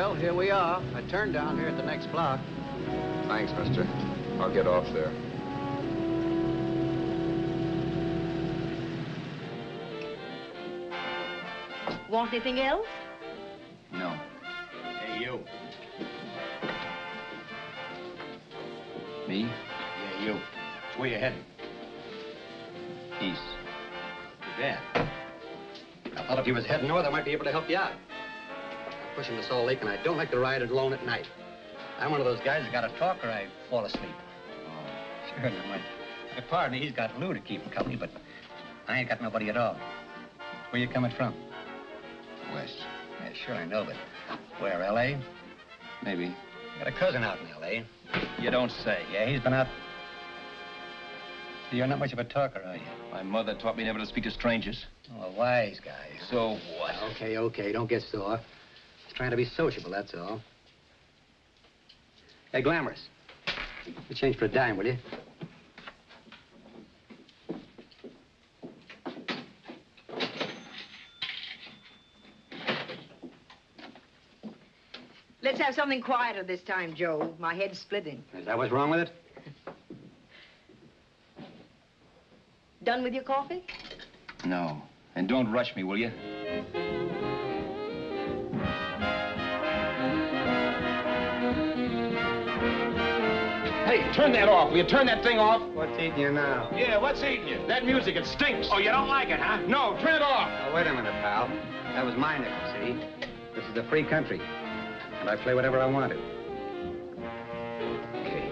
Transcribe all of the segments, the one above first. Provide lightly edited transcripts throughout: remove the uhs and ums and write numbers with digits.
Well, here we are. I turned down here at the next block. Thanks, mister. I'll get off there. Want anything else? No. Hey, you. Me? Yeah, you. It's where you heading? East. Too bad. I thought if you was heading north, I might be able to help you out. I'm pushing to Salt Lake, and I don't like to ride it alone at night. I'm one of those guys that got to talk or I fall asleep. Oh, sure, now, my partner, he's got Lou to keep him company, but I ain't got nobody at all. Where you coming from? West. Yeah, sure, I know, but where, L.A.? Maybe. Got a cousin out in L.A. You don't say. Yeah, he's been out. You're not much of a talker, are you? My mother taught me never to speak to strangers. Oh, a wise guy. So what? Okay, don't get sore. Just trying to be sociable, that's all. Hey, Glamorous. You change for a dime, will you? Let's have something quieter this time, Joe. My head's splitting. Is that what's wrong with it? Done with your coffee? No. And don't rush me, will you? Hey, turn that off. Will you turn that thing off? What's eating you now? Yeah, what's eating you? That music, it stinks. Oh, you don't like it, huh? No, turn it off. Oh, wait a minute, pal. That was my nickel, see? This is a free country, and I play whatever I want to. Okay.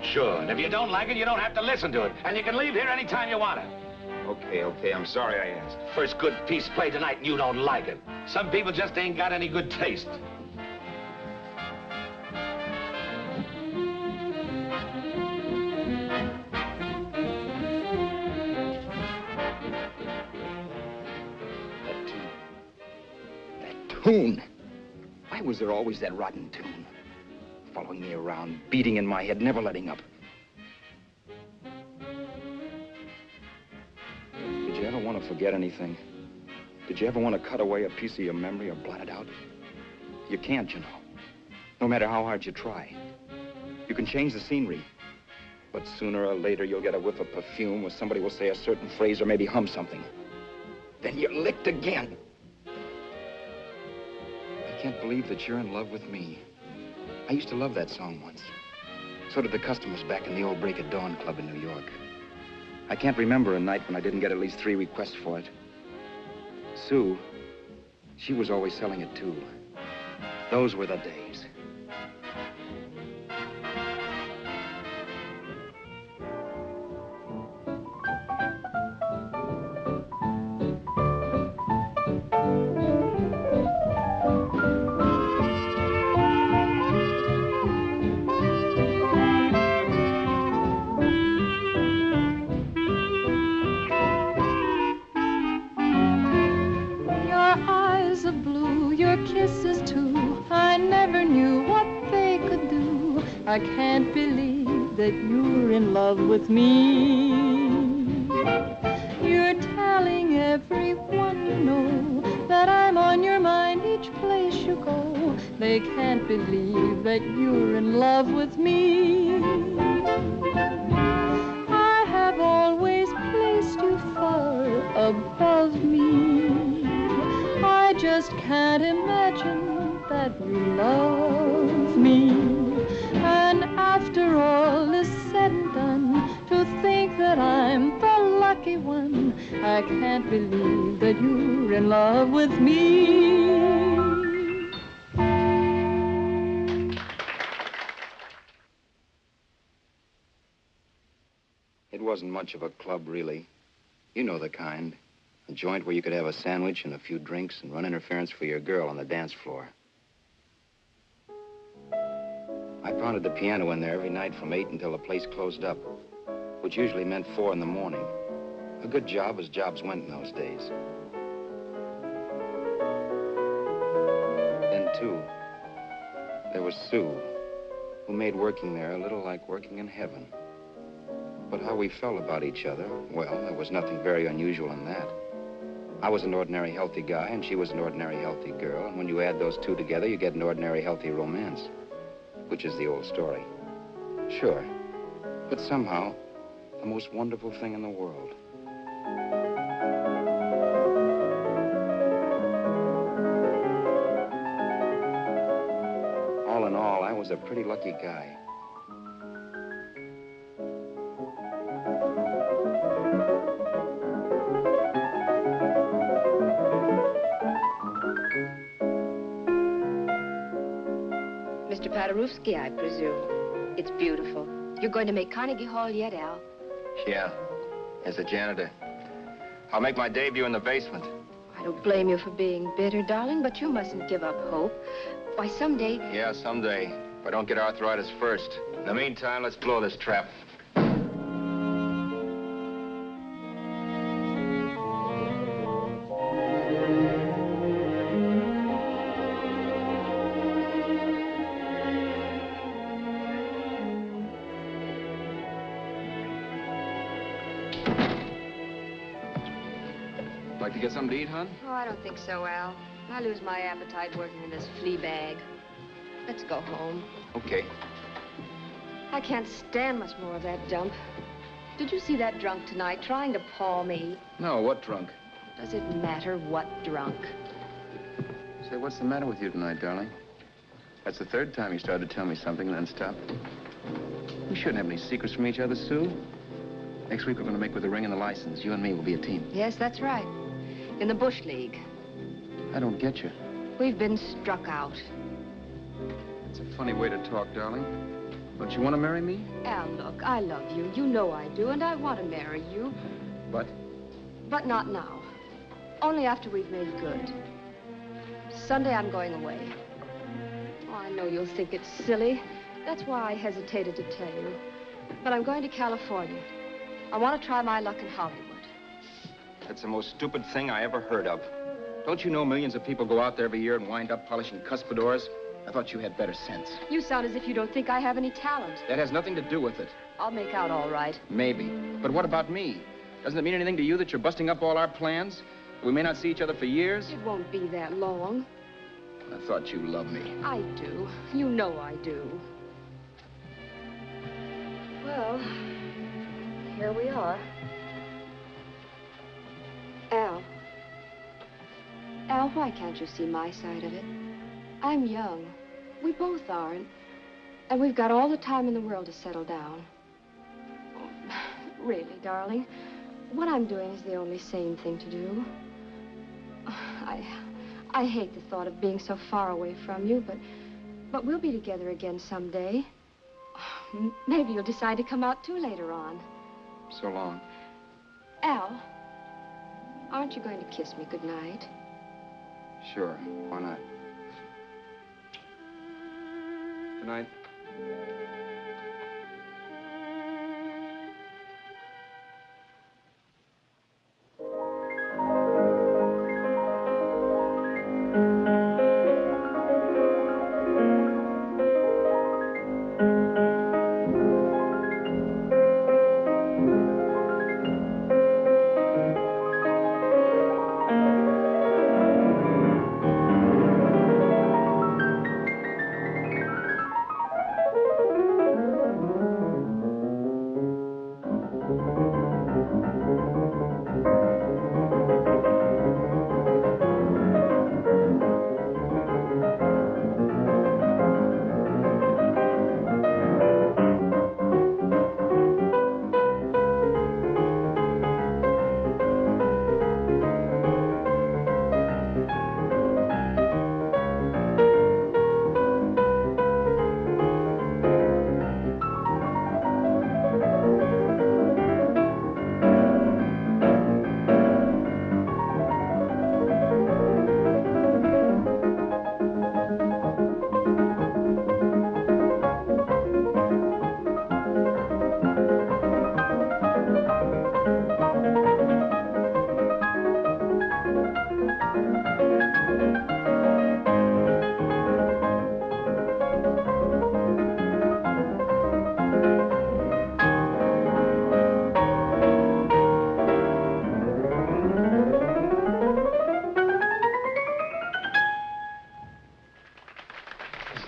Sure, and if you don't like it, you don't have to listen to it. And you can leave here anytime you want to. Okay, I'm sorry I asked. First good piece played tonight and you don't like it. Some people just ain't got any good taste. That tune. Why was there always that rotten tune? Following me around, beating in my head, never letting up. Did you ever want to forget anything? Did you ever want to cut away a piece of your memory or blot it out? You can't, you know. No matter how hard you try. You can change the scenery, but sooner or later you'll get a whiff of perfume or somebody will say a certain phrase or maybe hum something. Then you're licked again. I can't believe that you're in love with me. I used to love that song once. So did the customers back in the old Break of Dawn club in New York. I can't remember a night when I didn't get at least 3 requests for it. Sue, she was always selling it too. Those were the days. I can't believe that you're in love with me. You're telling everyone you know that I'm on your mind each place you go. They can't believe that you're in love with me. I have always placed you far above me. I just can't imagine that you love me. And after all is said and done, to think that I'm the lucky one, I can't believe that you're in love with me. It wasn't much of a club, really. You know the kind. A joint where you could have a sandwich and a few drinks and run interference for your girl on the dance floor. I pounded the piano in there every night from 8 until the place closed up, which usually meant 4 in the morning. A good job as jobs went in those days. Then, too, there was Sue, who made working there a little like working in heaven. But how we felt about each other, well, there was nothing very unusual in that. I was an ordinary healthy guy, and she was an ordinary healthy girl. And when you add those two together, you get an ordinary healthy romance, which is the old story. Sure. But somehow, the most wonderful thing in the world. All in all, I was a pretty lucky guy. Mr. Paderewski, I presume. It's beautiful. You're going to make Carnegie Hall yet, Al? Yeah, as a janitor. I'll make my debut in the basement. I don't blame you for being bitter, darling, but you mustn't give up hope. Why, someday... Yeah, someday. If I don't get arthritis first. In the meantime, let's blow this trap. Like to get something to eat, hon? Oh, I don't think so, Al. I lose my appetite working in this flea bag. Let's go home. Okay. I can't stand much more of that dump. Did you see that drunk tonight trying to paw me? No, what drunk? Does it matter what drunk? Say, what's the matter with you tonight, darling? That's the third time you started to tell me something and then stopped. We shouldn't have any secrets from each other, Sue. Next week, we're going to make with the ring and the license. You and me will be a team. Yes, that's right. In the Bush League. I don't get you. We've been struck out. It's a funny way to talk, darling. Don't you want to marry me? Al, look, I love you. You know I do, and I want to marry you. But? But not now. Only after we've made good. Sunday, I'm going away. Oh, I know you'll think it's silly. That's why I hesitated to tell you. But I'm going to California. I want to try my luck in Hollywood. That's the most stupid thing I ever heard of. Don't you know millions of people go out there every year and wind up polishing cuspidors? I thought you had better sense. You sound as if you don't think I have any talent. That has nothing to do with it. I'll make out all right. Maybe. But what about me? Doesn't it mean anything to you that you're busting up all our plans? We may not see each other for years? It won't be that long. I thought you loved me. I do. You know I do. Well, here we are. Al. Al, why can't you see my side of it? I'm young. We both are, and we've got all the time in the world to settle down. Really, darling, what I'm doing is the only sane thing to do. I hate the thought of being so far away from you, but we'll be together again someday. Maybe you'll decide to come out too later on. So long. Al, aren't you going to kiss me goodnight? Sure. Why not? Good night.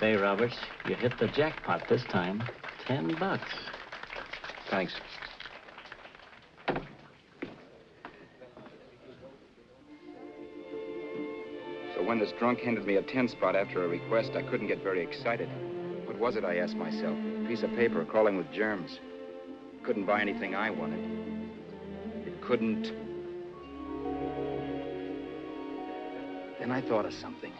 Say, Roberts, you hit the jackpot this time. $10. Thanks. So when this drunk handed me a 10 spot after a request, I couldn't get very excited. What was it, I asked myself? A piece of paper crawling with germs. Couldn't buy anything I wanted. It couldn't... Then I thought of something.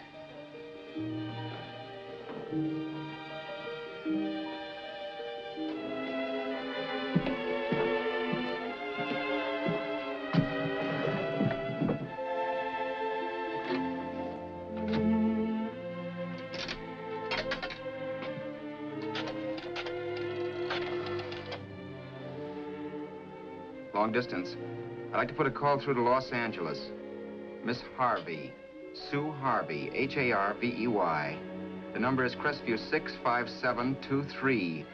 Long distance. I'd like to put a call through to Los Angeles. Miss Harvey. Sue Harvey, Harvey. The number is Crestview 65723.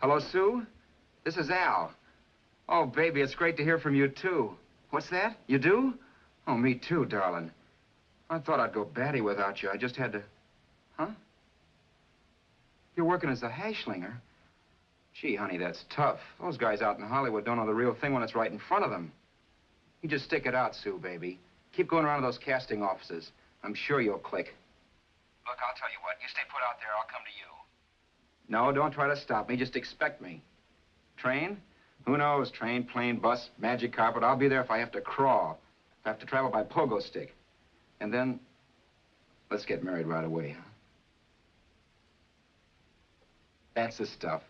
Hello, Sue? This is Al. Oh, baby, it's great to hear from you, too. What's that? You do? Oh, me too, darling. I thought I'd go batty without you. I just had to... Huh? You're working as a hashlinger? Gee, honey, that's tough. Those guys out in Hollywood don't know the real thing when it's right in front of them. You just stick it out, Sue, baby. Keep going around to those casting offices. I'm sure you'll click. Look, I'll tell you what. You stay put out there, I'll come to you. No, don't try to stop me. Just expect me. Train? Who knows? Train, plane, bus, magic carpet. I'll be there if I have to crawl. If I have to travel by pogo stick. And then, let's get married right away, huh? That's the stuff.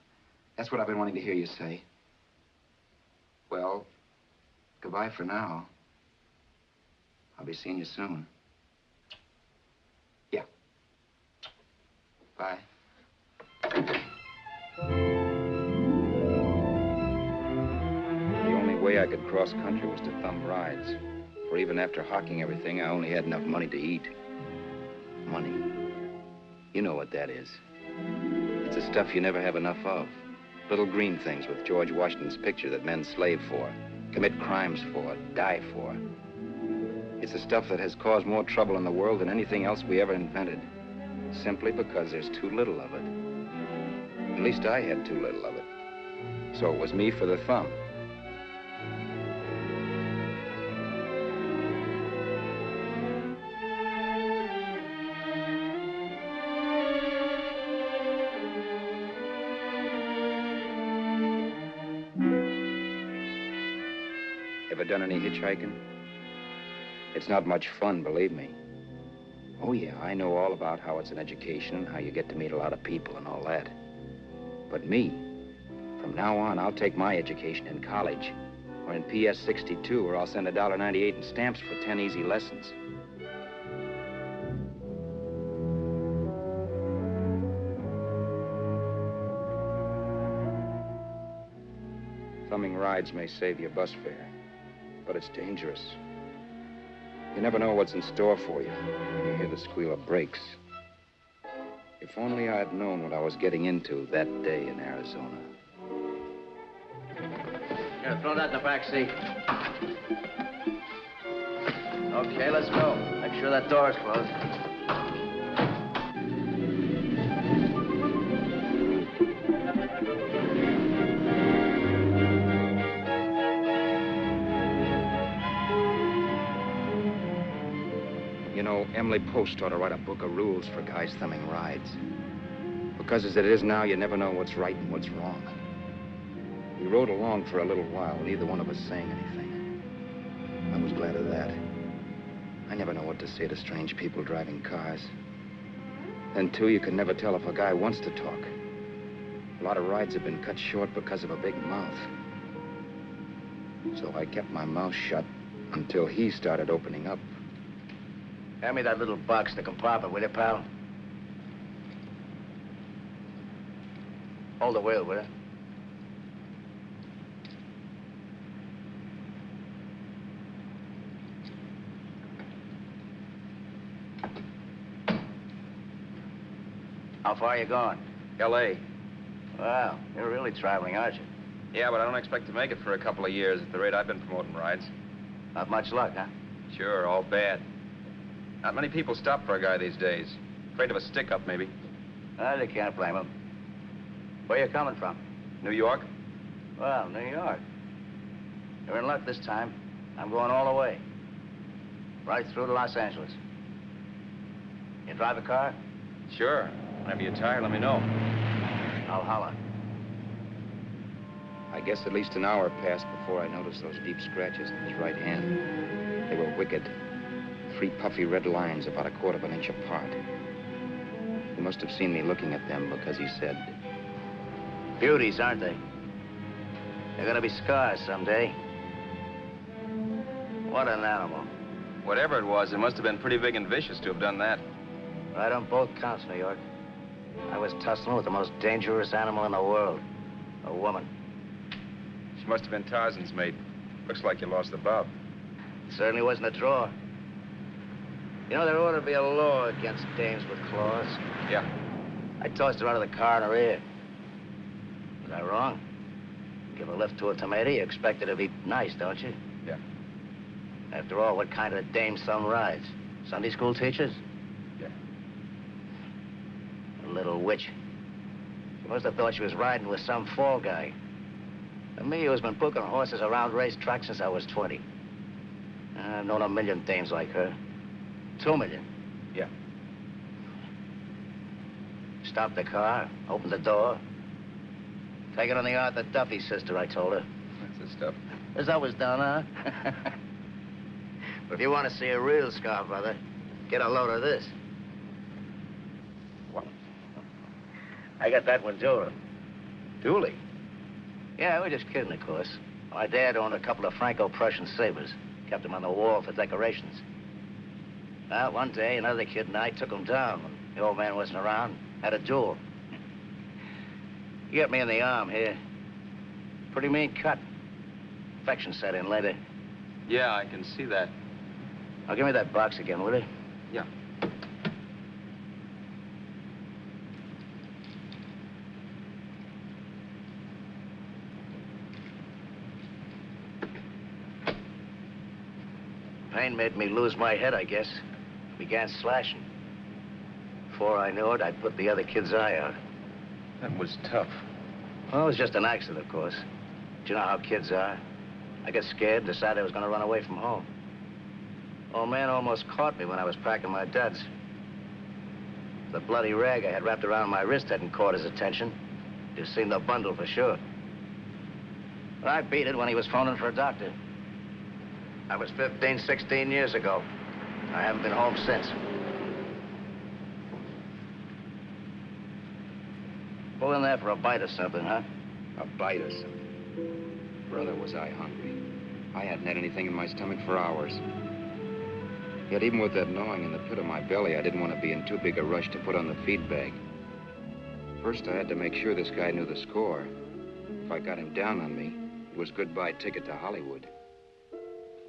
That's what I've been wanting to hear you say. Well, goodbye for now. I'll be seeing you soon. Yeah. Bye. The only way I could cross country was to thumb rides. For even after hawking everything, I only had enough money to eat. Money. You know what that is. It's the stuff you never have enough of. Little green things with George Washington's picture that men slave for, commit crimes for, die for. It's the stuff that has caused more trouble in the world than anything else we ever invented. Simply because there's too little of it. At least I had too little of it. So it was me for the thumb. Ever done any hitchhiking? It's not much fun, believe me. Oh, yeah, I know all about how it's an education and how you get to meet a lot of people and all that. But me, from now on, I'll take my education in college or in PS 62, or I'll send $1.98 in stamps for 10 easy lessons. Thumbing rides may save you bus fare, but it's dangerous. You never know what's in store for you when you hear the squeal of brakes. If only I had known what I was getting into that day in Arizona. Here, throw that in the back seat. Okay, let's go. Make sure that door's closed. You know, Emily Post ought to write a book of rules for guys thumbing rides. Because as it is now, you never know what's right and what's wrong. We rode along for a little while, neither one of us saying anything. I was glad of that. I never know what to say to strange people driving cars. Then, too, you can never tell if a guy wants to talk. A lot of rides have been cut short because of a big mouth. So I kept my mouth shut until he started opening up. Hand me that little box in the compartment, will you, pal? Hold the wheel, will you? How far are you going? L.A. Wow, you're really traveling, aren't you? Yeah, but I don't expect to make it for a couple of years at the rate I've been promoting rides. Not much luck, huh? Sure, all bad. Not many people stop for a guy these days. Afraid of a stick-up, maybe. Well, you can't blame them. Where you coming from? New York? Well, New York. You're in luck this time. I'm going all the way. Right through to Los Angeles. You drive a car? Sure. Whenever you're tired, let me know. I'll holler. I guess at least an hour passed before I noticed those deep scratches in his right hand. They were wicked. 3 puffy red lines about a quarter of an inch apart. He must have seen me looking at them because he said, Beauties, aren't they? They're gonna be scars someday. What an animal. whatever it was, it must have been pretty big and vicious to have done that. Right on both counts, New York. I was tussling with the most dangerous animal in the world. A woman. She must have been Tarzan's mate. Looks like you lost the bout. It certainly wasn't a draw. You know, there ought to be a law against dames with claws. Yeah. I tossed her out of the car in her ear. Was I wrong? Give a lift to a tomato, you expect her to be nice, don't you? Yeah. After all, what kind of dame some rides? Sunday school teachers? Yeah. A little witch. She must have thought she was riding with some fall guy. And me, who's been booking horses around racetracks since I was 20. I've known a million dames like her. 2 million. Yeah. Stopped the car, opened the door. Take it on the Arthur Duffy, sister, I told her. That's the stuff. As I was done, huh? But if you want to see a real scar, brother, get a load of this. What? I got that one, Detour. Dooley? Yeah, we're just kidding, of course. My dad owned a couple of Franco-Prussian sabers. Kept them on the wall for decorations. Well, one day, another kid and I took them down when the old man wasn't around. Had a duel. He got me in the arm here. Pretty mean cut. Infection set in later. Yeah, I can see that. Now, give me that box again, will you? Yeah. Pain made me lose my head, I guess. Began slashing. Before I knew it, I'd put the other kid's eye out. That was tough. Well, it was just an accident, of course. But you know how kids are. I got scared and decided I was going to run away from home. Old man almost caught me when I was packing my duds. The bloody rag I had wrapped around my wrist hadn't caught his attention. You've seen the bundle for sure. But I beat it when he was phoning for a doctor. That was 15, 16 years ago. I haven't been home since. Pull in there for a bite or something, huh? A bite or something. Brother, was I hungry. I hadn't had anything in my stomach for hours. Yet even with that gnawing in the pit of my belly, I didn't want to be in too big a rush to put on the feed bag. First, I had to make sure this guy knew the score. If I got him down on me, it was goodbye ticket to Hollywood.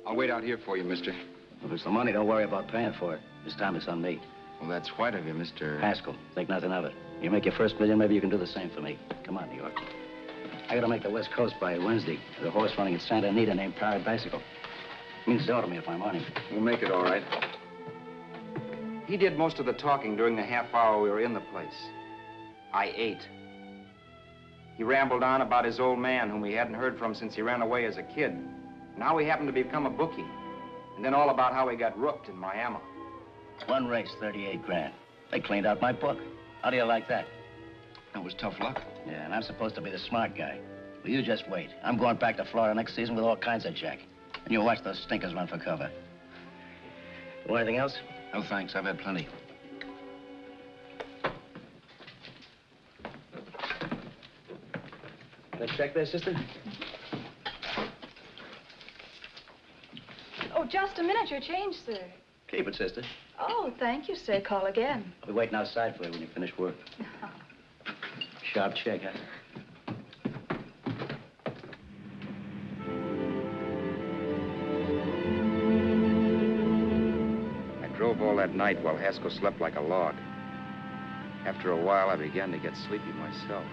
I'll wait out here for you, mister. If it's the money, don't worry about paying for it. This time it's on me. Well, that's white of you, Mr. Haskell, think nothing of it. You make your first million, maybe you can do the same for me. Come on, New York. I gotta make the West Coast by Wednesday. There's a horse running at Santa Anita named Parrot Bicycle. Means to me if I'm on him. We'll make it all right. He did most of the talking during the half hour we were in the place. I ate. He rambled on about his old man, whom we hadn't heard from since he ran away as a kid. Now he happened to become a bookie. And then all about how he got rooked in Miami. One race, 38 grand. They cleaned out my book. How do you like that? That was tough luck. Yeah, and I'm supposed to be the smart guy. Well, you just wait. I'm going back to Florida next season with all kinds of jack. And you'll watch those stinkers run for cover. Want anything else? No, thanks. I've had plenty. That check there, sister? Oh, just a minute. Your change, sir. Keep it, sister. Oh, thank you, sir. Call again. I'll be waiting outside for you when you finish work. Sharp check, huh? I drove all that night while Haskell slept like a log. After a while, I began to get sleepy myself.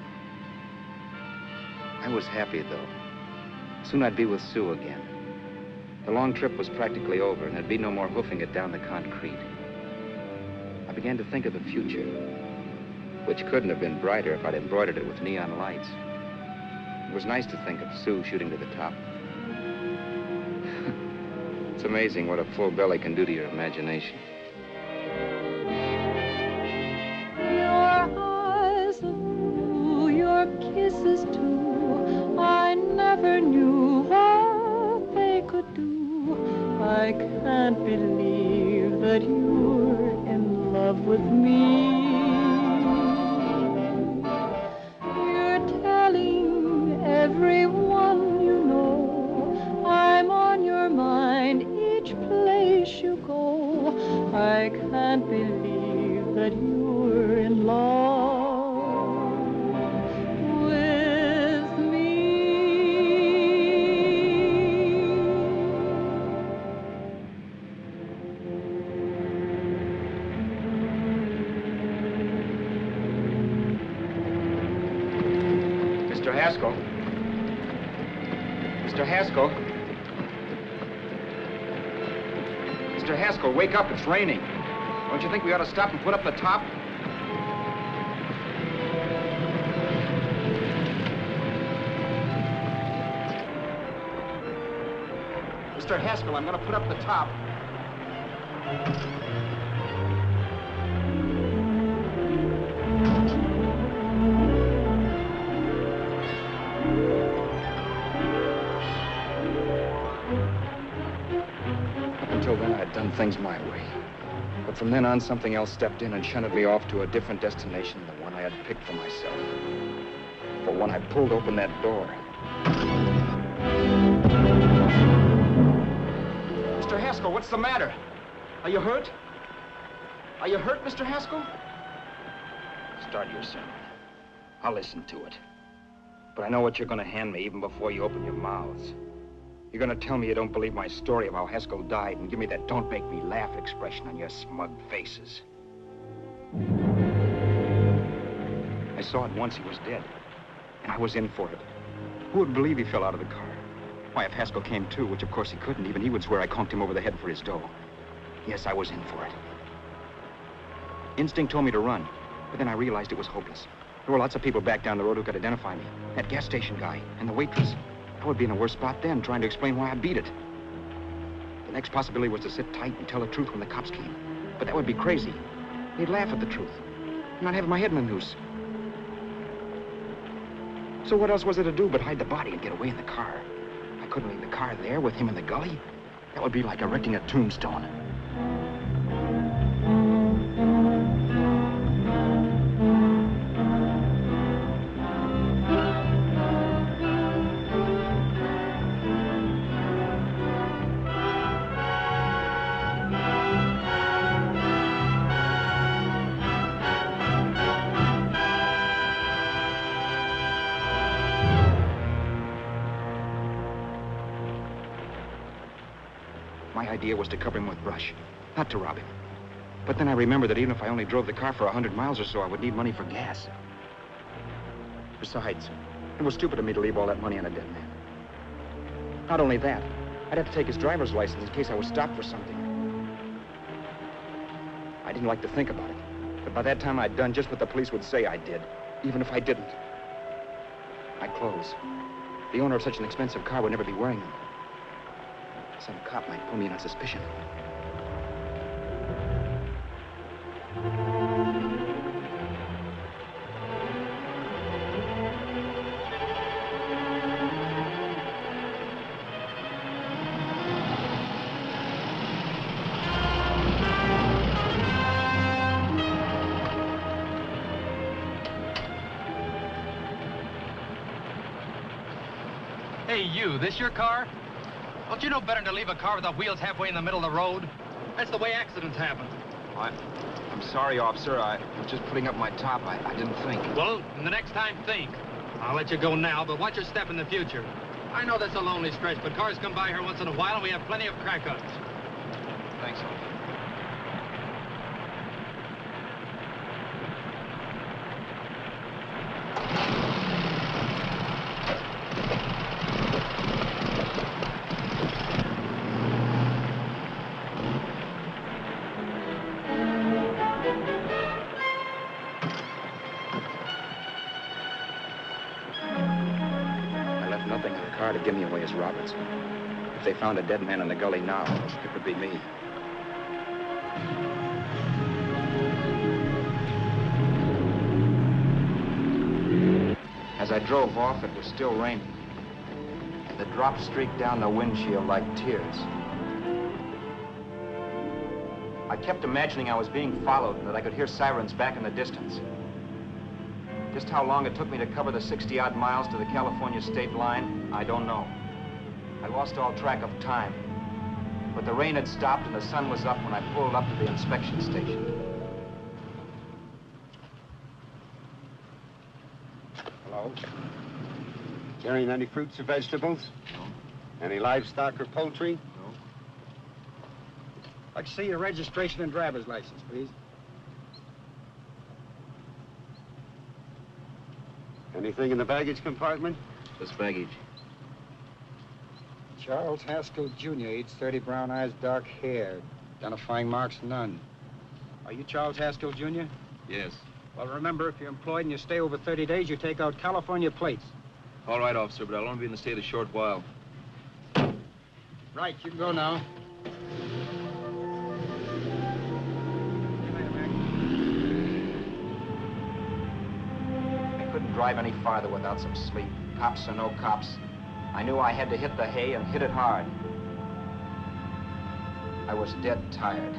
I was happy, though. Soon I'd be with Sue again. The long trip was practically over, and there'd be no more hoofing it down the concrete. I began to think of the future, which couldn't have been brighter if I'd embroidered it with neon lights. It was nice to think of Sue shooting to the top. It's amazing what a full belly can do to your imagination. Your eyes are blue, your kisses too. I never knew what they could do. I can't believe that you're in love with me. You're telling everyone you know I'm on your mind each place you go. I can't believe that you're in love with me. Mr. Haskell? Mr. Haskell? Mr. Haskell, wake up. It's raining. Don't you think we ought to stop and put up the top? Mr. Haskell, I'm going to put up the top. Up until then, I had done things my way. But from then on, something else stepped in and shunted me off to a different destination than the one I had picked for myself. For when I pulled open that door... Mr. Haskell, what's the matter? Are you hurt? Are you hurt, Mr. Haskell? Start your sermon. I'll listen to it. But I know what you're going to hand me even before you open your mouths. You're going to tell me you don't believe my story of how Haskell died and give me that don't make me laugh expression on your smug faces. I saw at once he was dead, and I was in for it. Who would believe he fell out of the car? Why, if Haskell came too, which of course he couldn't, even he would swear I conked him over the head for his dough. Yes, I was in for it. Instinct told me to run, but then I realized it was hopeless. There were lots of people back down the road who could identify me. That gas station guy and the waitress. I would be in a worse spot then, trying to explain why I beat it. The next possibility was to sit tight and tell the truth when the cops came. But that would be crazy. They'd laugh at the truth. I'm not having my head in a noose. So what else was there to do but hide the body and get away in the car? I couldn't leave the car there with him in the gully. That would be like erecting a tombstone. My idea was to cover him with brush, not to rob him. But then I remembered that even if I only drove the car for 100 miles or so, I would need money for gas. Besides, it was stupid of me to leave all that money on a dead man. Not only that, I'd have to take his driver's license in case I was stopped for something. I didn't like to think about it, but by that time I'd done just what the police would say I did, even if I didn't. My clothes. The owner of such an expensive car would never be wearing them. Some cop might pull me in on suspicion. Hey, you, this your car? Don't you know better than to leave a car with the wheels halfway in the middle of the road? That's the way accidents happen. I'm sorry, officer. I was just putting up my top. I didn't think. Well, the next time, think. I'll let you go now, but watch your step in the future. I know that's a lonely stretch, but cars come by here once in a while, and we have plenty of crack-ups. Thanks, officer. To give me away as Roberts. If they found a dead man in the gully now, it would be me. As I drove off, it was still raining. The drops streaked down the windshield like tears. I kept imagining I was being followed and that I could hear sirens back in the distance. Just how long it took me to cover the 60-odd miles to the California state line, I don't know. I lost all track of time. But the rain had stopped and the sun was up when I pulled up to the inspection station. Hello? Carrying any fruits or vegetables? No. Any livestock or poultry? No. I'd see your registration and driver's license, please. Anything in the baggage compartment? Just baggage. Charles Haskell, Jr., age 30, brown eyes, dark hair. Identifying marks, none. Are you Charles Haskell, Jr.? Yes. Well, remember, if you're employed and you stay over 30 days, you take out California plates. All right, officer, but I'll only be in the state a short while. Right, you can go now. Drive any farther without some sleep. Cops or no cops, I knew I had to hit the hay and hit it hard. I was dead tired.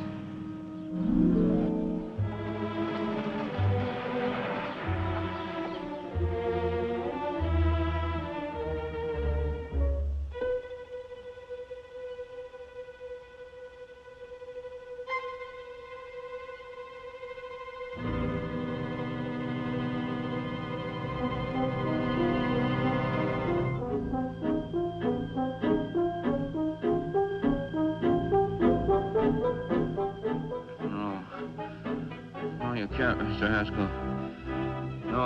Mr. Haskell. No.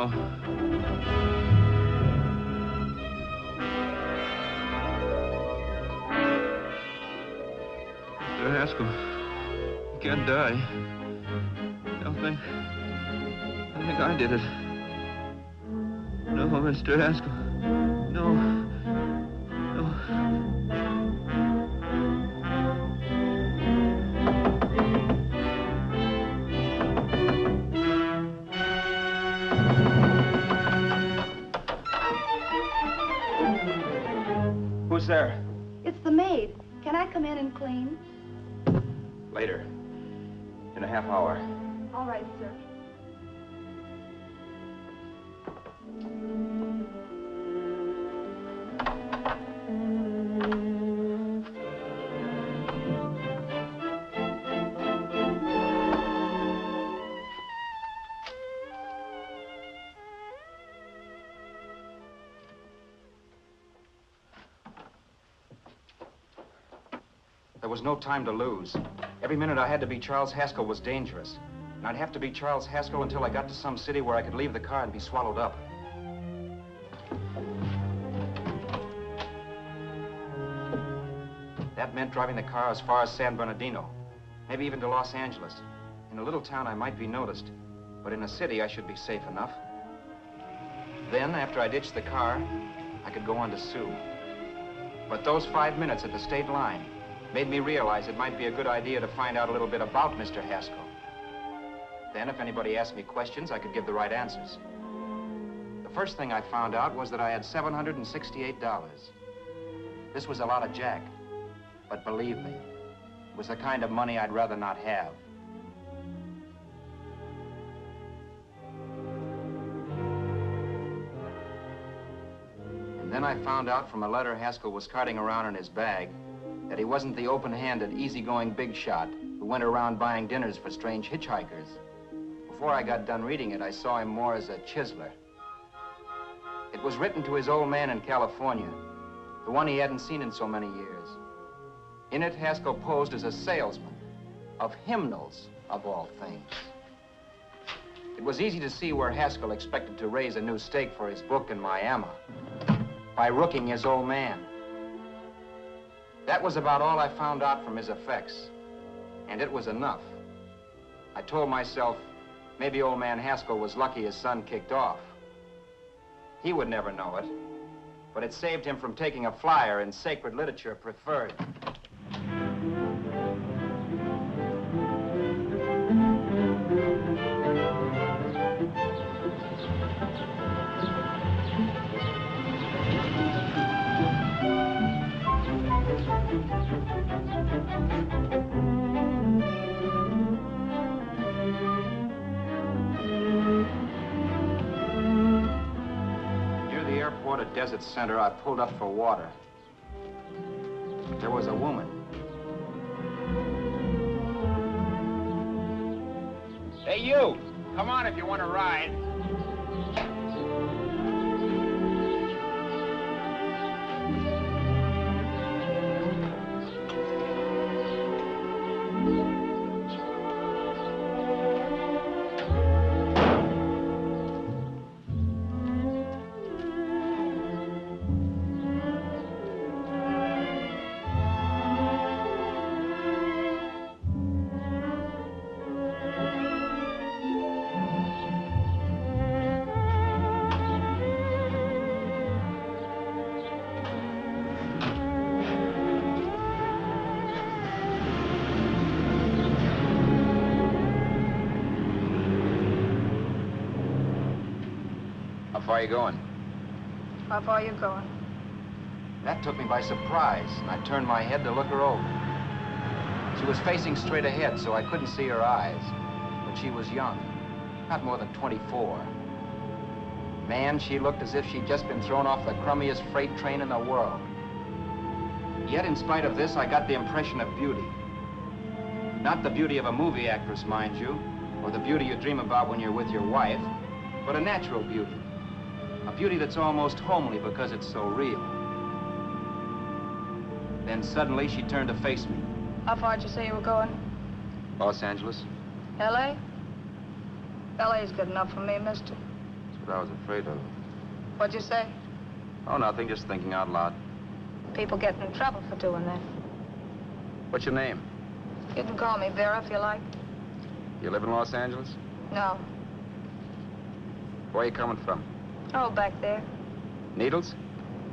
Mr. Haskell, you can't die. I think I did it. No, Mr. Haskell. No. No. Who's there? It's the maid. Can I come in and clean? Later. In a half hour. All right, sir. There was no time to lose. Every minute I had to be Charles Haskell was dangerous. And I'd have to be Charles Haskell until I got to some city where I could leave the car and be swallowed up. That meant driving the car as far as San Bernardino, maybe even to Los Angeles. In a little town, I might be noticed, but in a city, I should be safe enough. Then, after I ditched the car, I could go on to Sue. But those 5 minutes at the state line made me realize it might be a good idea to find out a little bit about Mr. Haskell. Then, if anybody asked me questions, I could give the right answers. The first thing I found out was that I had $768. This was a lot of jack, but believe me, it was the kind of money I'd rather not have. And then I found out from a letter Haskell was carting around in his bag that he wasn't the open-handed, easygoing big shot who went around buying dinners for strange hitchhikers. Before I got done reading it, I saw him more as a chiseler. It was written to his old man in California, the one he hadn't seen in so many years. In it, Haskell posed as a salesman of hymnals, of all things. It was easy to see where Haskell expected to raise a new stake for his book in Miami by rooking his old man. That was about all I found out from his effects, and it was enough. I told myself, maybe old man Haskell was lucky his son kicked off. He would never know it, but it saved him from taking a flyer in Sacred Literature Preferred. At Desert Center, I pulled up for water. There was a woman. Hey, you! Come on if you want to ride. How far are you going? How far are you going? That took me by surprise, and I turned my head to look her over. She was facing straight ahead, so I couldn't see her eyes. But she was young, not more than 24. Man, she looked as if she'd just been thrown off the crummiest freight train in the world. Yet, in spite of this, I got the impression of beauty. Not the beauty of a movie actress, mind you, or the beauty you dream about when you're with your wife, but a natural beauty. A beauty that's almost homely because it's so real. Then suddenly she turned to face me. How far did you say you were going? Los Angeles? L.A.? L.A.'s good enough for me, mister. That's what I was afraid of. What'd you say? Oh, nothing, just thinking out loud. People get in trouble for doing that. What's your name? You can call me Vera if you like. You live in Los Angeles? No. Where are you coming from? Oh, back there. Needles?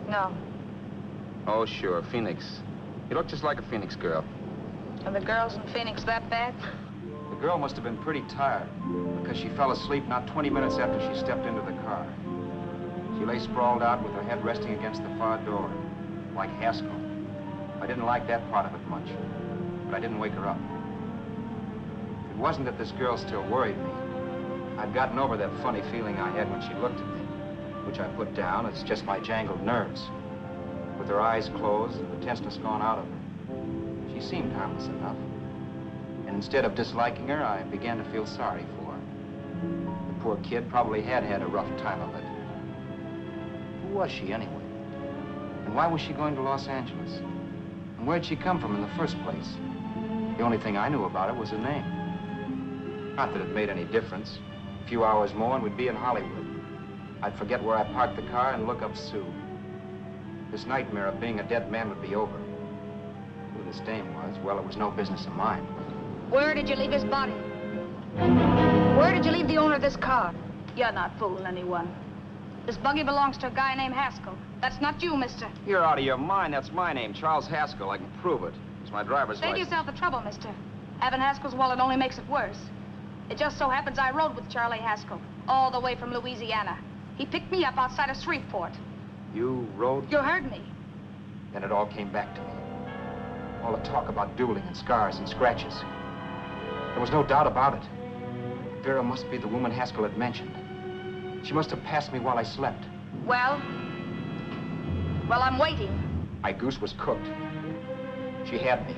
No. Oh, sure, Phoenix. You look just like a Phoenix girl. Are the girls in Phoenix that bad? The girl must have been pretty tired, because she fell asleep not 20 minutes after she stepped into the car. She lay sprawled out with her head resting against the far door, like Haskell. I didn't like that part of it much, but I didn't wake her up. It wasn't that this girl still worried me. I'd gotten over that funny feeling I had when she looked at me, which I put down as just my jangled nerves. With her eyes closed and the tenseness gone out of her, she seemed harmless enough. And instead of disliking her, I began to feel sorry for her. The poor kid probably had had a rough time of it. Who was she, anyway? And why was she going to Los Angeles? And where'd she come from in the first place? The only thing I knew about her was her name. Not that it made any difference. A few hours more and we'd be in Hollywood. I'd forget where I parked the car and look up Sue. This nightmare of being a dead man would be over. Who this dame was, well, it was no business of mine. Where did you leave his body? Where did you leave the owner of this car? You're not fooling anyone. This buggy belongs to a guy named Haskell. That's not you, mister. You're out of your mind. That's my name, Charles Haskell. I can prove it. It's my driver's Save license. yourself the trouble, mister. Having Haskell's wallet only makes it worse. It just so happens I rode with Charlie Haskell, all the way from Louisiana. He picked me up outside of Shreveport. You rode? You heard me. Then it all came back to me. All the talk about dueling and scars and scratches. There was no doubt about it. Vera must be the woman Haskell had mentioned. She must have passed me while I slept. Well, I'm waiting. My goose was cooked. She had me.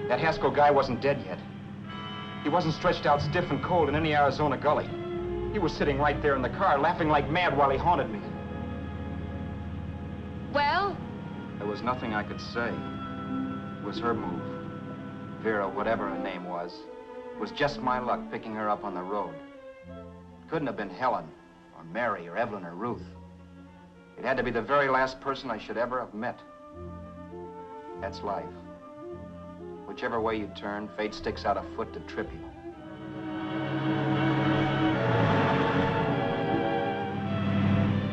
That Haskell guy wasn't dead yet. He wasn't stretched out stiff and cold in any Arizona gully. He was sitting right there in the car, laughing like mad while he haunted me. Well? There was nothing I could say. It was her move. Vera, whatever her name was, it was just my luck picking her up on the road. It couldn't have been Helen, or Mary, or Evelyn, or Ruth. It had to be the very last person I should ever have met. That's life. Whichever way you turn, fate sticks out a foot to trip you.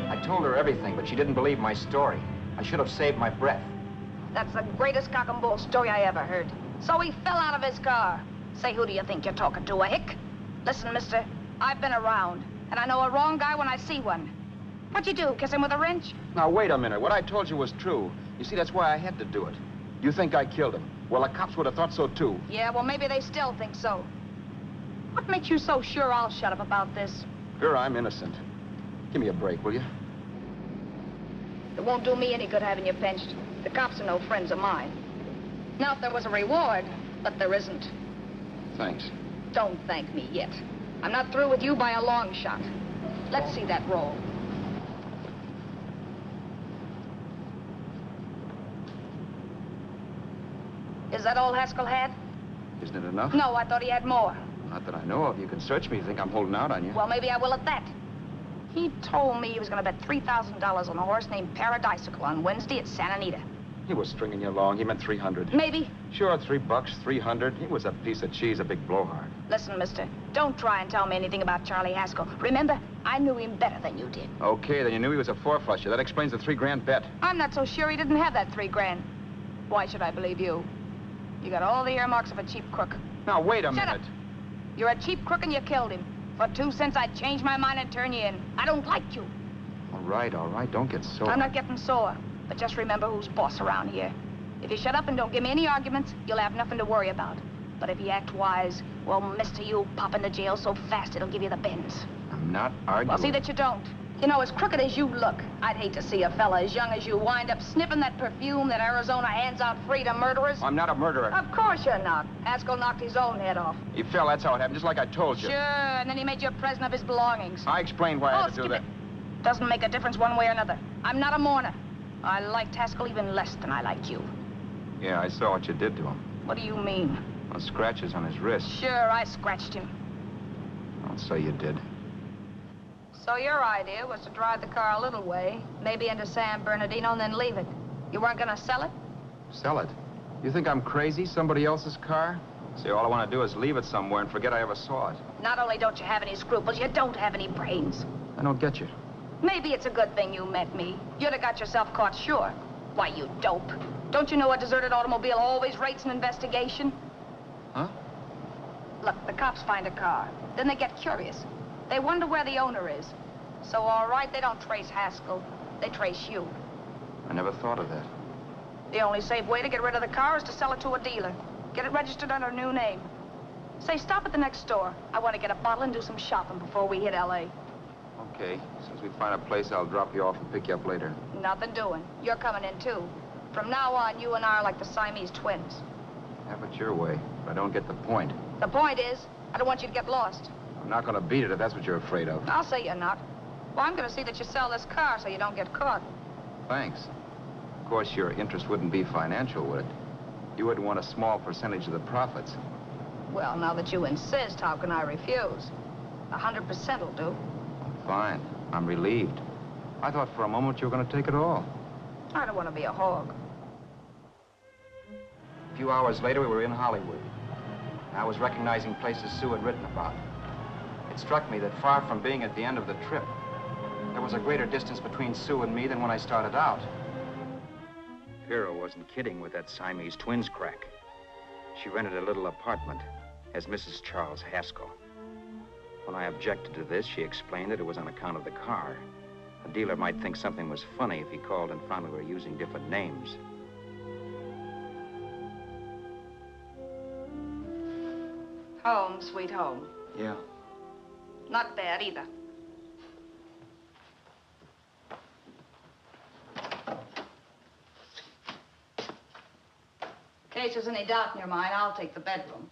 I told her everything, but she didn't believe my story. I should have saved my breath. That's the greatest cock and bull story I ever heard. So he fell out of his car. Say, who do you think you're talking to, a hick? Listen, mister, I've been around, and I know a wrong guy when I see one. What'd you do, kiss him with a wrench? Now, wait a minute. What I told you was true. You see, that's why I had to do it. You think I killed him. Well, the cops would have thought so, too. Yeah, well, maybe they still think so. What makes you so sure I'll shut up about this? Vera, I'm innocent. Give me a break, will you? It won't do me any good having you pinched. The cops are no friends of mine. Now, if there was a reward, but there isn't. Thanks. Don't thank me yet. I'm not through with you by a long shot. Let's see that roll. Is that all Haskell had? Isn't it enough? No, I thought he had more. Not that I know of. You can search me. You think I'm holding out on you? Well, maybe I will at that. He told me he was going to bet $3,000 on a horse named Paradisical on Wednesday at Santa Anita. He was stringing you along. He meant 300. Maybe. Sure, $3, 300. He was a piece of cheese, a big blowhard. Listen, mister, don't try and tell me anything about Charlie Haskell. Remember, I knew him better than you did. Okay, then you knew he was a four-flusher. That explains the $3 bet. I'm not so sure he didn't have that $3,000. Why should I believe you? You got all the earmarks of a cheap crook. Now, wait a minute. Shut up. You're a cheap crook and you killed him. For 2 cents, I'd change my mind and turn you in. I don't like you. All right. Don't get sore. I'm not getting sore. But just remember who's boss around here. If you shut up and don't give me any arguments, you'll have nothing to worry about. But if you act wise, well, mister, you'll pop into jail so fast it'll give you the bends. I'm not arguing. Well, see that you don't. You know, as crooked as you look, I'd hate to see a fella as young as you wind up sniffing that perfume that Arizona hands out free to murderers. I'm not a murderer. Of course you're not. Haskell knocked his own head off. He fell, that's how it happened, just like I told you. Sure, and then he made you a present of his belongings. I explained why I had to do that. Doesn't make a difference one way or another. I'm not a mourner. I liked Haskell even less than I liked you. Yeah, I saw what you did to him. What do you mean? Those scratches on his wrist. Sure, I scratched him. I'll say you did. So your idea was to drive the car a little way, maybe into San Bernardino, and then leave it. You weren't gonna sell it? Sell it? You think I'm crazy? Somebody else's car? See, all I want to do is leave it somewhere and forget I ever saw it. Not only don't you have any scruples, you don't have any brains. I don't get you. Maybe it's a good thing you met me. You'd have got yourself caught, sure. Why, you dope. Don't you know a deserted automobile always rates an investigation? Huh? Look, the cops find a car. Then they get curious. They wonder where the owner is. So, all right, they don't trace Haskell. They trace you. I never thought of that. The only safe way to get rid of the car is to sell it to a dealer. Get it registered under a new name. Say, stop at the next store. I want to get a bottle and do some shopping before we hit L.A. Okay. As soon as we find a place, I'll drop you off and pick you up later. Nothing doing. You're coming in, too. From now on, you and I are like the Siamese twins. Have it your way, but I don't get the point. The point is, I don't want you to get lost. I'm not going to beat it if that's what you're afraid of. I'll say you're not. Well, I'm going to see that you sell this car so you don't get caught. Thanks. Of course, your interest wouldn't be financial, would it? You wouldn't want a small percentage of the profits. Well, now that you insist, how can I refuse? 100% will do. Fine. I'm relieved. I thought for a moment you were going to take it all. I don't want to be a hog. A few hours later, we were in Hollywood. I was recognizing places Sue had written about. It struck me that far from being at the end of the trip, there was a greater distance between Sue and me than when I started out. Vera wasn't kidding with that Siamese twins crack. She rented a little apartment as Mrs. Charles Haskell. When I objected to this, she explained that it was on account of the car. A dealer might think something was funny if he called and found we were using different names. Home, sweet home. Yeah. Not bad either. In case there's any doubt in your mind, I'll take the bedroom.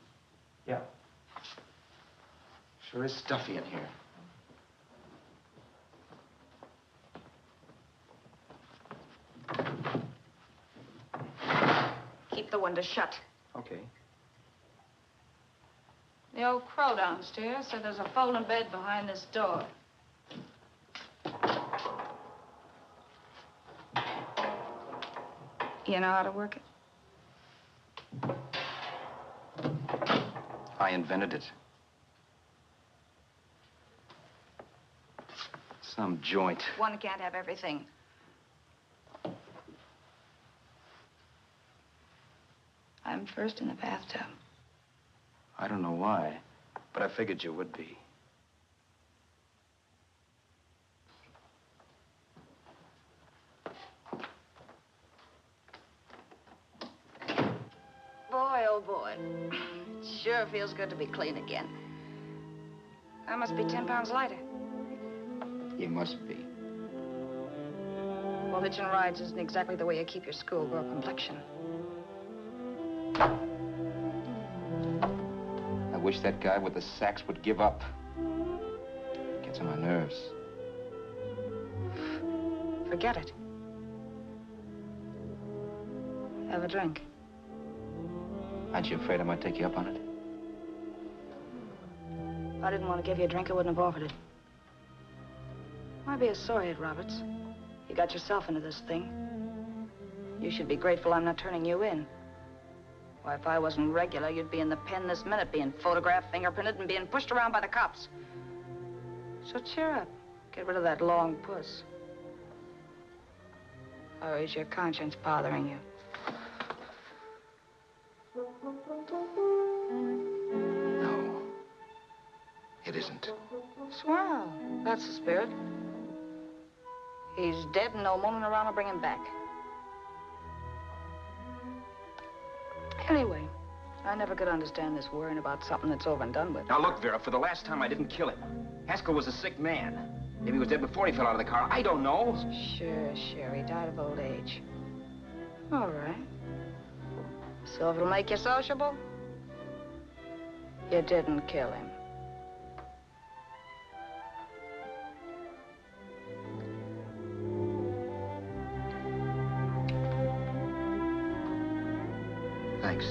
Yeah. Sure is stuffy in here. Keep the window shut. Okay. The old crow downstairs said there's a folding bed behind this door. You know how to work it? I invented it. Some joint. One can't have everything. I'm first in the bathtub. I don't know why, but I figured you would be. Boy, oh boy. It sure feels good to be clean again. I must be 10 pounds lighter. You must be. Well, hitching rides isn't exactly the way you keep your schoolgirl complexion. I wish that guy with the sacks would give up. Gets on my nerves. Forget it. Have a drink. Aren't you afraid I might take you up on it? If I didn't want to give you a drink, I wouldn't have offered it. Why be a sorehead, Roberts? You got yourself into this thing. You should be grateful I'm not turning you in. Why, if I wasn't regular, you'd be in the pen this minute, being photographed, fingerprinted, and being pushed around by the cops. So cheer up. Get rid of that long puss. Or is your conscience bothering you? No. It isn't. Swell. That's the spirit. He's dead and no mooning around will bring him back. Anyway, I never could understand this worrying about something that's over and done with. Now, look, Vera, for the last time, I didn't kill him. Haskell was a sick man. Maybe he was dead before he fell out of the car. I don't know. Sure. He died of old age. All right. So if it'll make you sociable, you didn't kill him. Thanks.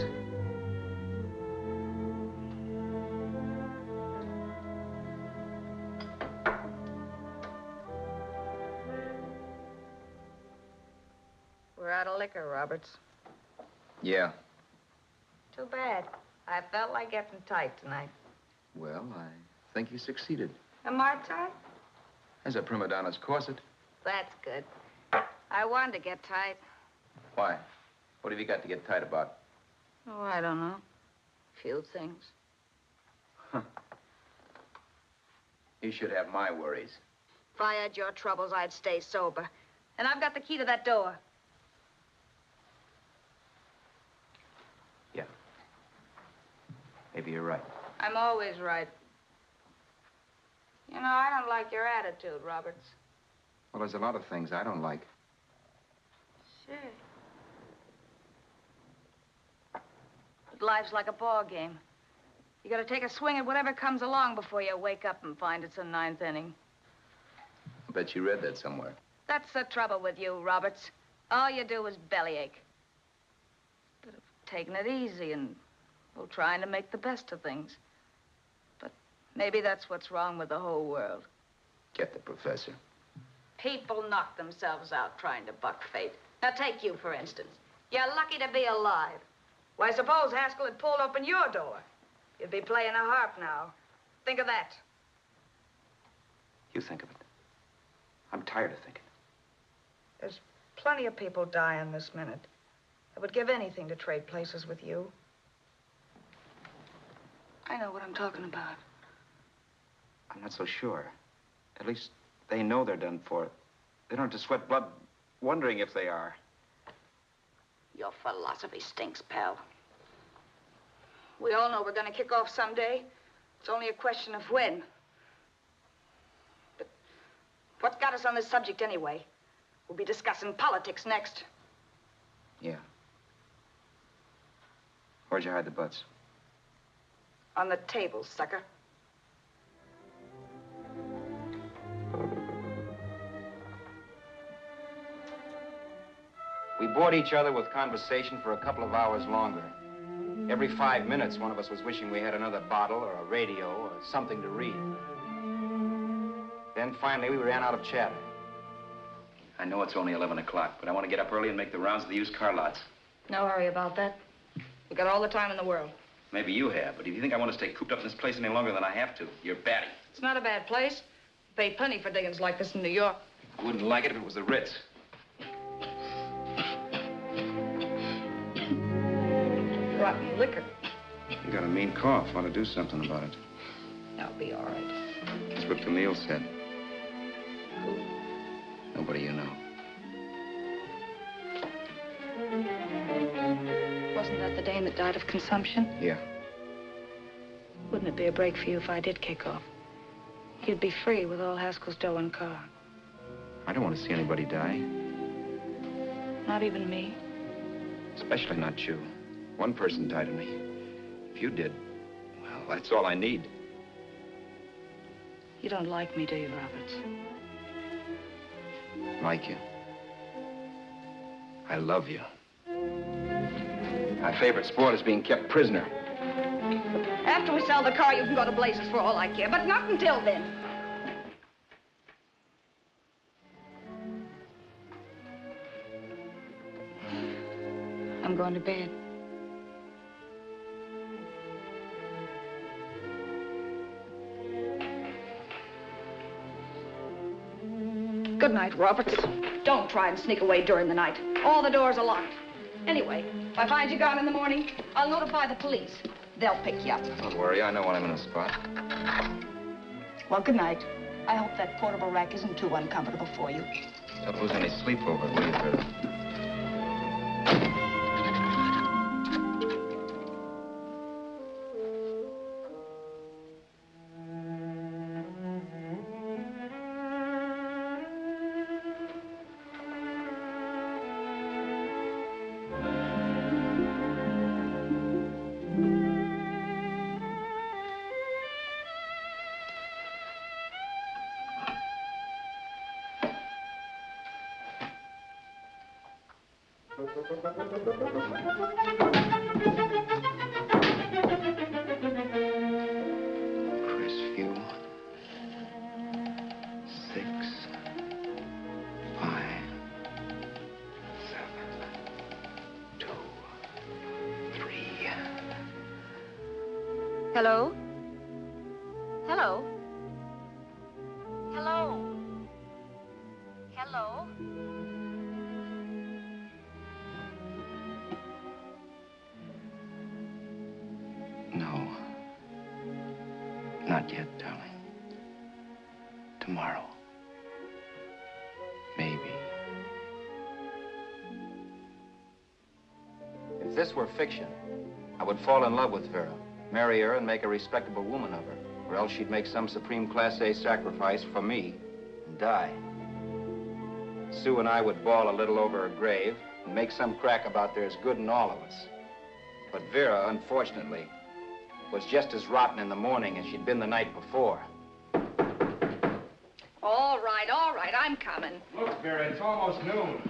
We're out of liquor, Roberts. Yeah. Too bad. I felt like getting tight tonight. Well, I think you succeeded. Am I tight? As a prima donna's corset. That's good. I wanted to get tight. Why? What have you got to get tight about? Oh, I don't know. Few things. You should have my worries. If I had your troubles, I'd stay sober. And I've got the key to that door. Yeah. Maybe you're right. I'm always right. You know, I don't like your attitude, Roberts. Well, there's a lot of things I don't like. Sure. But life's like a ball game. You gotta take a swing at whatever comes along before you wake up and find it's the ninth inning. I bet you read that somewhere. That's the trouble with you, Roberts. All you do is bellyache. But taking it easy and, well, trying to make the best of things. But maybe that's what's wrong with the whole world. Get the professor. People knock themselves out trying to buck fate. Now, take you, for instance. You're lucky to be alive. Why, suppose Haskell had pulled open your door. You'd be playing a harp now. Think of that. You think of it. I'm tired of thinking. There's plenty of people dying this minute. I would give anything to trade places with you. I know what I'm talking about. I'm not so sure. At least they know they're done for. They don't have to sweat blood wondering if they are. Your philosophy stinks, pal. We all know we're gonna kick off someday. It's only a question of when. But what's got us on this subject anyway? We'll be discussing politics next. Yeah. Where'd you hide the butts? On the table, sucker. We bored each other with conversation for a couple of hours longer. Every 5 minutes, one of us was wishing we had another bottle or a radio or something to read. Then finally, we ran out of chatter. I know it's only 11 o'clock, but I want to get up early and make the rounds of the used car lots. No hurry about that. We've got all the time in the world. Maybe you have, but if you think I want to stay cooped up in this place any longer than I have to, you're batty. It's not a bad place. Pay plenty for diggings like this in New York. I wouldn't like it if it was the Ritz. Rotten liquor. You got a mean cough. Want to do something about it. I'll be all right. That's what Camille said. Who? Nobody you know. Wasn't that the dame that died of consumption? Yeah. Wouldn't it be a break for you if I did kick off? You'd be free with all Haskell's dough and car. I don't want to see anybody die. Not even me. Especially not you. One person died of me. If you did, well, that's all I need. You don't like me, do you, Roberts? Like you. I love you. My favorite sport is being kept prisoner. After we sell the car, you can go to blazes for all I care, but not until then. I'm going to bed. Good night, Roberts. Don't try and sneak away during the night. All the doors are locked. Anyway, if I find you gone in the morning, I'll notify the police. They'll pick you up. Don't worry, I know when I'm in a spot. Well, good night. I hope that portable rack isn't too uncomfortable for you. Don't lose any sleep over it, will you, Vera? Crestview. 6, 5, 7, 2, 3. Hello? Hello? Hello? Hello? No. Not yet, darling. Tomorrow. Maybe. If this were fiction, I would fall in love with Vera, marry her, and make a respectable woman of her. Or else she'd make some supreme Class A sacrifice for me and die. Sue and I would bawl a little over her grave and make some crack about there's good in all of us. But Vera, unfortunately, was just as rotten in the morning as she'd been the night before. All right, I'm coming. Look, Vera, it's almost noon.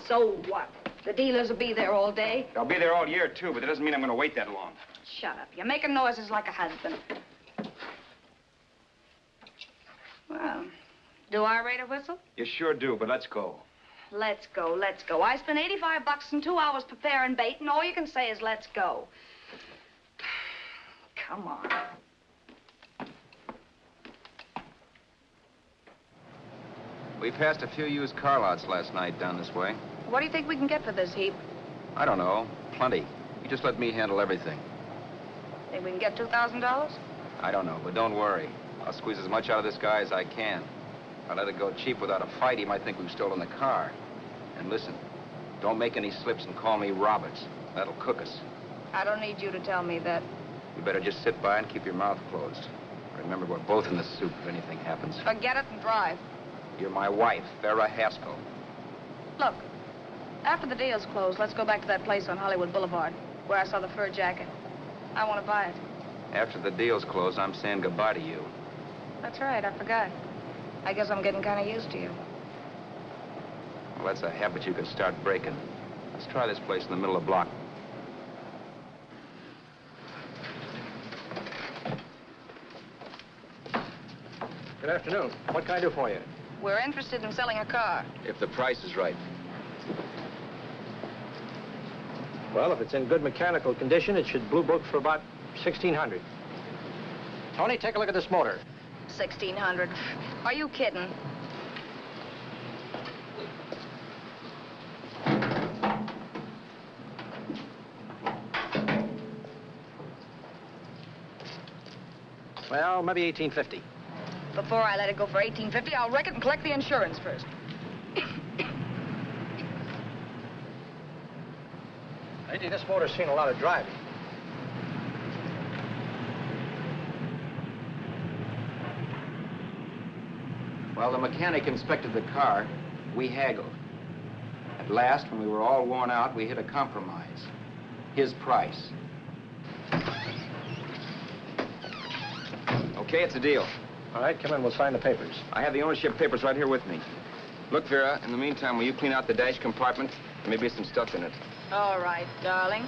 So what? The dealers will be there all day. I'll be there all year, too, but that doesn't mean I'm going to wait that long. Shut up. You're making noises like a husband. Well, do I rate a whistle? You sure do, but let's go. Let's go, let's go. I spent $85 in 2 hours preparing bait, and all you can say is let's go. Come on. We passed a few used car lots last night down this way. What do you think we can get for this heap? I don't know. Plenty. You just let me handle everything. Think we can get $2,000? I don't know, but don't worry. I'll squeeze as much out of this guy as I can. If I let it go cheap without a fight, he might think we've stolen the car. And listen, don't make any slips and call me Roberts. That'll cook us. I don't need you to tell me that. You better just sit by and keep your mouth closed. Remember, we're both in the soup if anything happens. Forget it and drive. You're my wife, Vera Haskell. Look, After the deal's closed, let's go back to that place on Hollywood Boulevard where I saw the fur jacket. I want to buy it. After the deal's closed, I'm saying goodbye to you. That's right, I forgot. I guess I'm getting kind of used to you. Well, that's a habit you can start breaking. Let's try this place in the middle of the block. Good afternoon. What can I do for you? We're interested in selling a car. If the price is right. Well, if it's in good mechanical condition, it should blue book for about $1,600. Tony, take a look at this motor. 1,600. Are you kidding? Well, maybe $1,850. Before I let it go for $1,850, I'll wreck it and collect the insurance first. Lately, this motor's seen a lot of driving. Well, the mechanic inspected the car. We haggled. At last, when we were all worn out, we hit a compromise. His price. Okay, it's a deal. All right, come in. We'll sign the papers. I have the ownership papers right here with me. Look, Vera, in the meantime, will you clean out the dash compartment? There may be some stuff in it. All right, darling.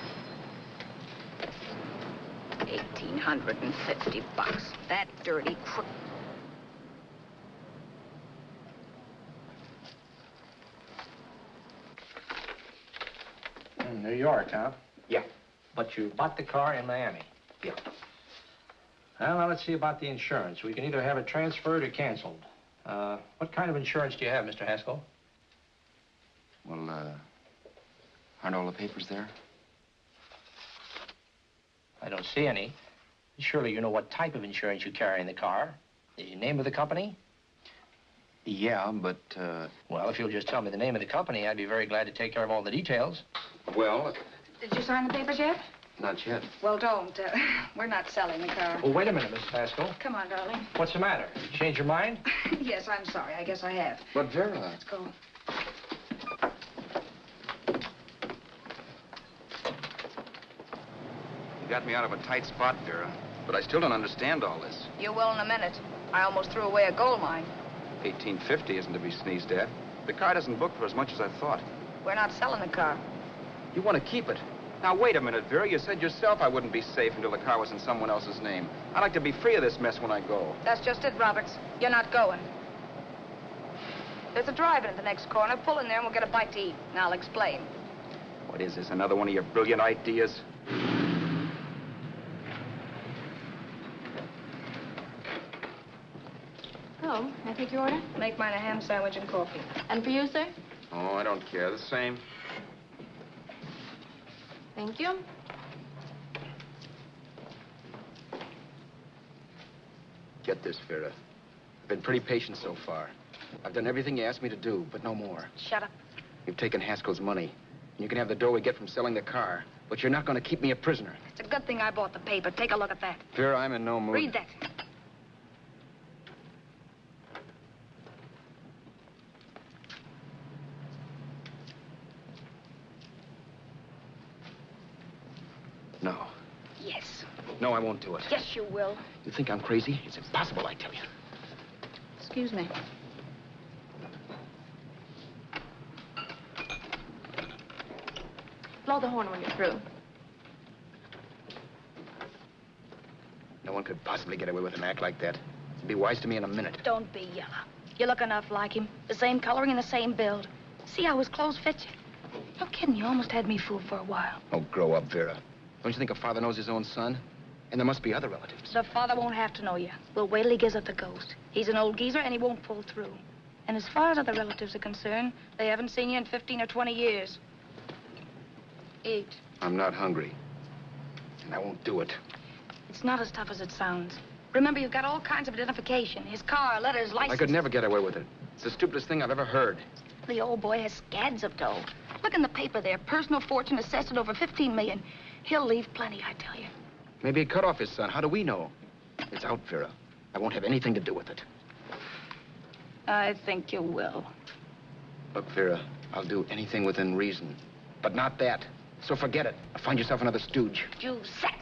1,850 bucks. That dirty crook. New York, huh? Yeah. But you bought the car in Miami? Yeah. Well, now let's see about the insurance. We can either have it transferred or canceled. What kind of insurance do you have, Mr. Haskell? Well, aren't all the papers there? I don't see any. Surely you know what type of insurance you carry in the car. The name of the company? Yeah, but, Well, if you'll just tell me the name of the company, I'd be very glad to take care of all the details. well, Did you sign the papers yet? not yet. Well, don't. We're not selling the car. Oh, wait a minute, Miss Haskell. Come on, darling. What's the matter? You changed your mind? Yes, I'm sorry. I guess I have. But, Vera... Let's go. You got me out of a tight spot, Vera. But I still don't understand all this. You will in a minute. I almost threw away a gold mine. 1850 isn't to be sneezed at. The car doesn't book for as much as I thought. We're not selling the car. You want to keep it. Now, wait a minute, Vera. You said yourself I wouldn't be safe until the car was in someone else's name. I'd like to be free of this mess when I go. That's just it, Roberts. You're not going. There's a drive-in at the next corner. Pull in there and we'll get a bite to eat. And I'll explain. What is this, another one of your brilliant ideas? Oh, I take your order? Make mine a ham sandwich and coffee. And for you, sir? Oh, I don't care. The same. Thank you. Get this, Vera. I've been pretty patient so far. I've done everything you asked me to do, but no more. Shut up. You've taken Haskell's money, and you can have the dough we get from selling the car, but you're not going to keep me a prisoner. It's a good thing I bought the paper. Take a look at that. Vera, I'm in no mood. Read that. No. Yes. No, I won't do it. Yes, you will. You think I'm crazy? It's impossible, I tell you. Excuse me. Blow the horn when you're through. No one could possibly get away with an act like that. It'd be wise to me in a minute. Don't be yellow. You look enough like him. The same coloring and the same build. See how his clothes fit you? No kidding, you almost had me fooled for a while. Oh, grow up, Vera. Don't you think a father knows his own son? And there must be other relatives. The father won't have to know you. We'll wait till he gives up the ghost. He's an old geezer and he won't pull through. And as far as other relatives are concerned, they haven't seen you in 15 or 20 years. Eat. I'm not hungry. And I won't do it. It's not as tough as it sounds. Remember, you've got all kinds of identification. His car, letters, license. I could never get away with it. It's the stupidest thing I've ever heard. The old boy has scads of dough. Look in the paper there. Personal fortune assessed at over 15 million. He'll leave plenty, I tell you. Maybe he cut off his son. How do we know? It's out, Vera. I won't have anything to do with it. I think you will. Look, Vera, I'll do anything within reason. But not that. So forget it. Find yourself another stooge. Giuseppe.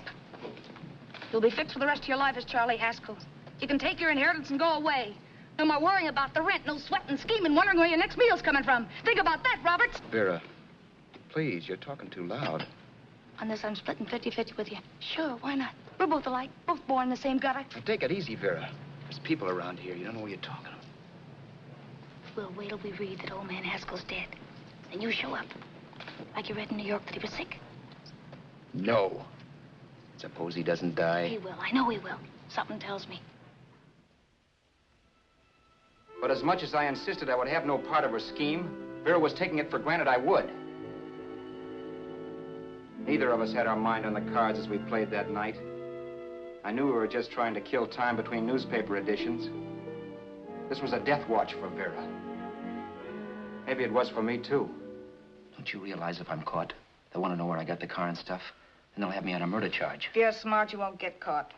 You'll be fixed for the rest of your life as Charlie Haskell. You can take your inheritance and go away. No more worrying about the rent, no sweating, scheming, wondering where your next meal's coming from. Think about that, Roberts. Vera, please, you're talking too loud. On this, I'm splitting 50-50 with you. Sure, why not? We're both alike, both born in the same gutter. Now, take it easy, Vera. There's people around here. You don't know what you're talking about. We'll wait till we read that old man Haskell's dead. And you show up. Like you read in New York that he was sick. No. Suppose he doesn't die. He will. I know he will. Something tells me. But as much as I insisted I would have no part of her scheme, Vera was taking it for granted I would. Neither of us had our mind on the cards as we played that night. I knew we were just trying to kill time between newspaper editions. This was a death watch for Vera. Maybe it was for me, too. Don't you realize if I'm caught, they'll want to know where I got the car and stuff, and they'll have me on a murder charge. If you're smart, you won't get caught.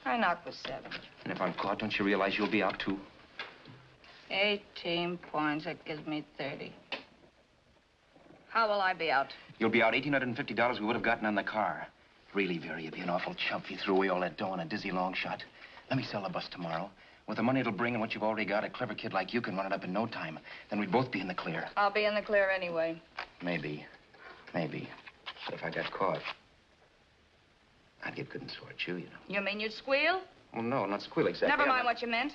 I knocked with 7. And if I'm caught, don't you realize you'll be out, too? 18 points. That gives me 30. How will I be out? You'll be out $1,850 we would have gotten on the car. Really, Vera, you'd be an awful chump if you threw away all that dough on a dizzy long shot. Let me sell the bus tomorrow. With the money it'll bring and what you've already got, a clever kid like you can run it up in no time. Then we'd both be in the clear. I'll be in the clear anyway. Maybe. Maybe. But if I got caught, I'd get good and sore at you, you know. You mean you'd squeal? Oh, no, not squeal exactly. Never mind what you meant.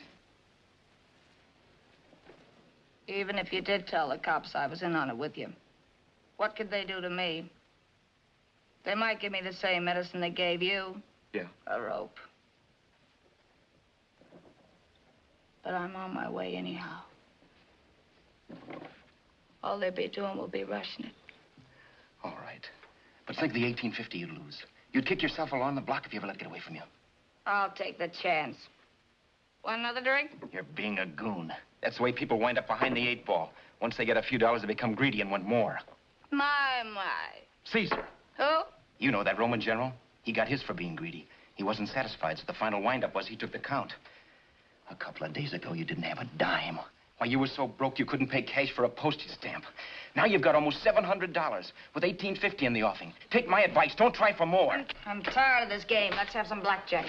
Even if you did tell the cops I was in on it with you, what could they do to me? They might give me the same medicine they gave you. Yeah. A rope. But I'm on my way anyhow. All they'd be doing will be rushing it. All right. But think of the $1,850 you'd lose. You'd kick yourself along the block if you ever let it get away from you. I'll take the chance. Want another drink? You're being a goon. That's the way people wind up behind the 8 ball. Once they get a few dollars, they become greedy and want more. My. Caesar. Who? You know that Roman general? He got his for being greedy. He wasn't satisfied, so the final wind-up was he took the count. A couple of days ago, you didn't have a dime. Why, you were so broke you couldn't pay cash for a postage stamp. Now you've got almost $700 with $1,850 in the offing. Take my advice. Don't try for more. I'm tired of this game. Let's have some blackjack.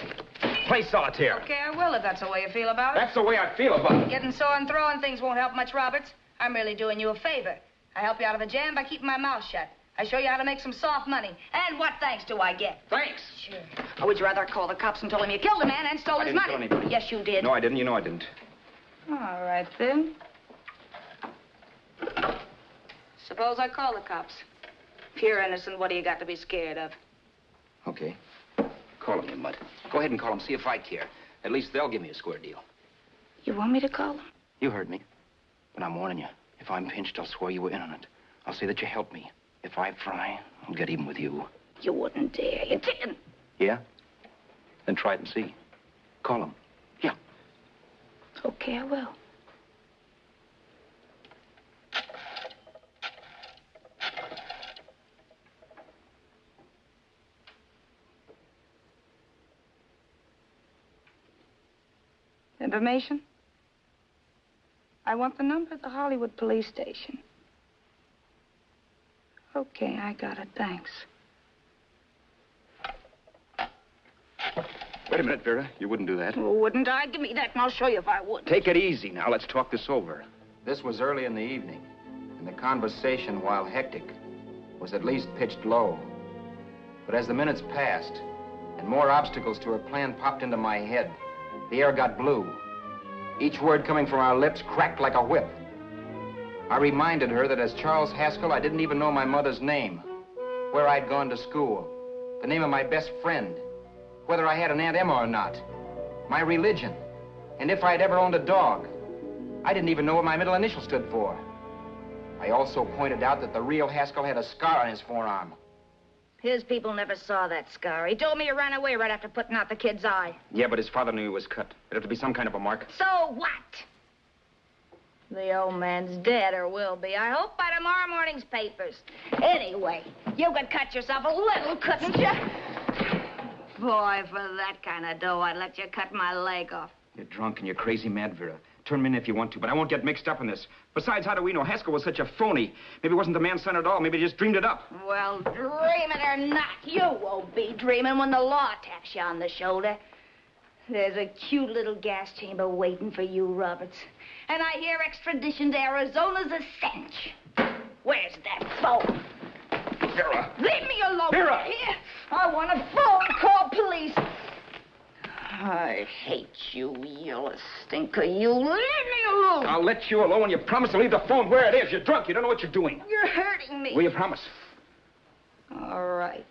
Play solitaire. Okay, I will if that's the way you feel about it. That's the way I feel about it. Getting sore and throwing things won't help much, Roberts. I'm really doing you a favor. I help you out of a jam by keeping my mouth shut. I show you how to make some soft money. And what thanks do I get? Thanks. Sure. Or would you rather call the cops and tell them you killed a man and stole his money? I didn't kill anybody. Yes, you did. No, I didn't. You know I didn't. All right, then. Suppose I call the cops. If you're innocent, what do you got to be scared of? Okay. Call them, you mutt. Go ahead and call them. See if I care. At least they'll give me a square deal. You want me to call them? You heard me. But I'm warning you. If I'm pinched, I'll swear you were in on it. I'll say that you helped me. If I fry, I'll get even with you. You wouldn't dare. You didn't. Yeah? Then try it and see. Call them. Yeah. Okay, I will. Information? I want the number at the Hollywood police station. Okay, I got it. Thanks. Wait a minute, Vera. You wouldn't do that. Wouldn't I? Give me that and I'll show you if I would. Take it easy now. Let's talk this over. This was early in the evening, and the conversation, while hectic, was at least pitched low. But as the minutes passed, and more obstacles to her plan popped into my head, the air got blue. Each word coming from our lips cracked like a whip. I reminded her that as Charles Haskell, I didn't even know my mother's name, where I'd gone to school, the name of my best friend, whether I had an Aunt Emma or not, my religion, and if I'd ever owned a dog. I didn't even know what my middle initial stood for. I also pointed out that the real Haskell had a scar on his forearm. His people never saw that scar. He told me he ran away right after putting out the kid's eye. Yeah, but his father knew he was cut. It'd have to be some kind of a mark. So what? The old man's dead, or will be. I hope by tomorrow morning's papers. Anyway, you could cut yourself a little, couldn't you? Boy, for that kind of dough, I'd let you cut my leg off. You're drunk and you're crazy mad, Vera. Turn me in if you want to, but I won't get mixed up in this. Besides, how do we know? Haskell was such a phony. Maybe he wasn't the man son at all. Maybe he just dreamed it up. Well, dream it or not, you won't be dreaming when the law taps you on the shoulder. There's a cute little gas chamber waiting for you, Roberts. And I hear extradition to Arizona's a cinch. Where's that phone? Vera! Leave me alone. Vera! Here. I want a phone call, police. I hate you, yellow stinker. You leave me alone. I'll let you alone when you promise to leave the phone where it is. You're drunk. You don't know what you're doing. You're hurting me. Will you promise? All right.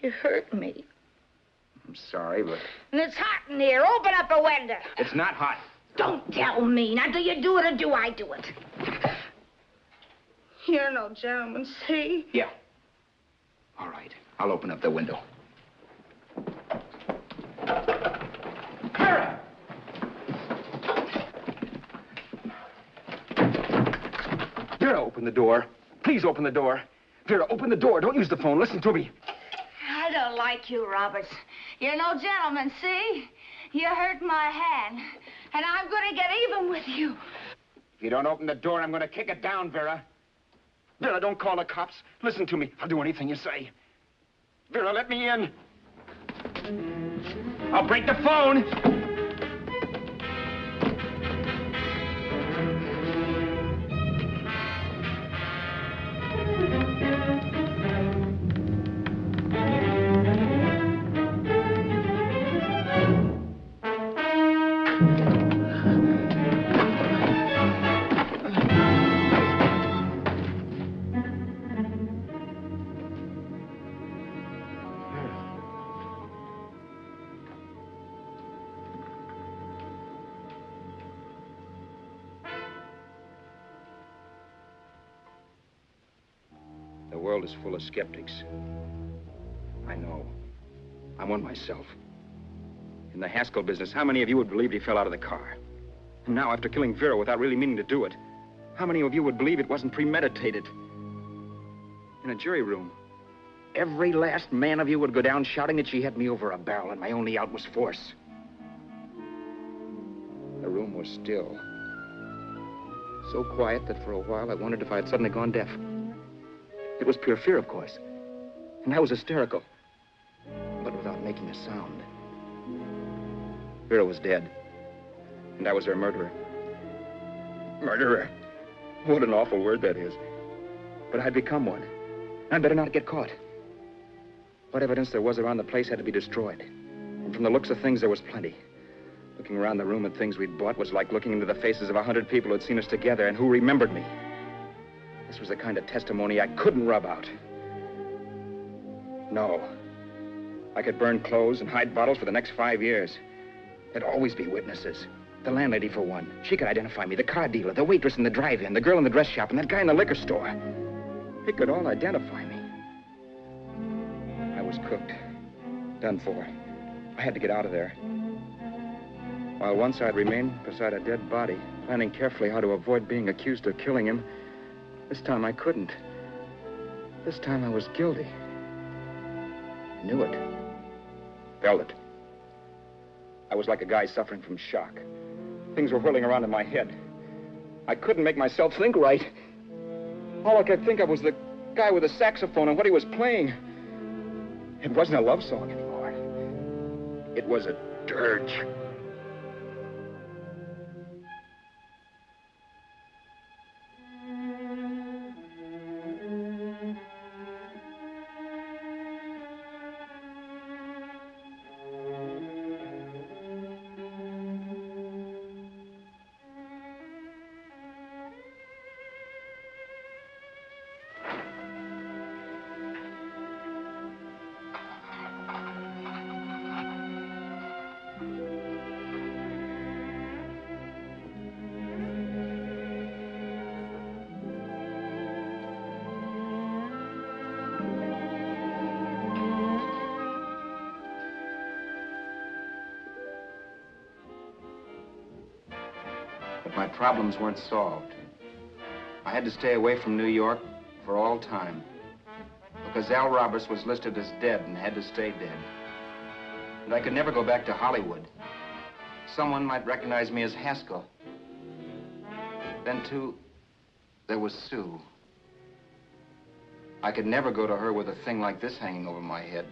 You hurt me. I'm sorry, but... And it's hot in here. Open up a window. It's not hot. Don't tell me. Now, do you do it or do I do it? You're no gentleman, see? Yeah. All right. I'll open up the window. Vera! Vera, open the door. Please open the door. Vera, open the door. Don't use the phone. Listen to me. I don't like you, Roberts. You're no gentleman, see? You hurt my hand, and I'm going to get even with you. If you don't open the door, I'm going to kick it down, Vera. Vera, don't call the cops. Listen to me. I'll do anything you say. Vera, let me in. I'll break the phone. The world is full of skeptics. I know. I'm one myself. In the Haskell business, how many of you would believe he fell out of the car? And now, after killing Vera without really meaning to do it, how many of you would believe it wasn't premeditated? In a jury room, every last man of you would go down shouting that she had me over a barrel and my only out was force. The room was still. So quiet that for a while I wondered if I had suddenly gone deaf. It was pure fear, of course. And I was hysterical. But without making a sound. Vera was dead. And I was her murderer. Murderer. What an awful word that is. But I'd become one. I'd better not get caught. What evidence there was around the place had to be destroyed. And from the looks of things, there was plenty. Looking around the room at things we'd bought was like looking into the faces of 100 people who'd seen us together and who remembered me. This was the kind of testimony I couldn't rub out. No. I could burn clothes and hide bottles for the next 5 years. There'd always be witnesses. The landlady, for one. She could identify me. The car dealer, the waitress in the drive-in, the girl in the dress shop, and that guy in the liquor store. They could all identify me. I was cooked. Done for. I had to get out of there. While once I'd remained beside a dead body, planning carefully how to avoid being accused of killing him, this time I couldn't. This time I was guilty. Knew it. Felt it. I was like a guy suffering from shock. Things were whirling around in my head. I couldn't make myself think right. All I could think of was the guy with the saxophone and what he was playing. It wasn't a love song anymore. It was a dirge. My problems weren't solved. I had to stay away from New York for all time. because Al Roberts was listed as dead and had to stay dead. And I could never go back to Hollywood. Someone might recognize me as Haskell. Then, too, there was Sue. I could never go to her with a thing like this hanging over my head.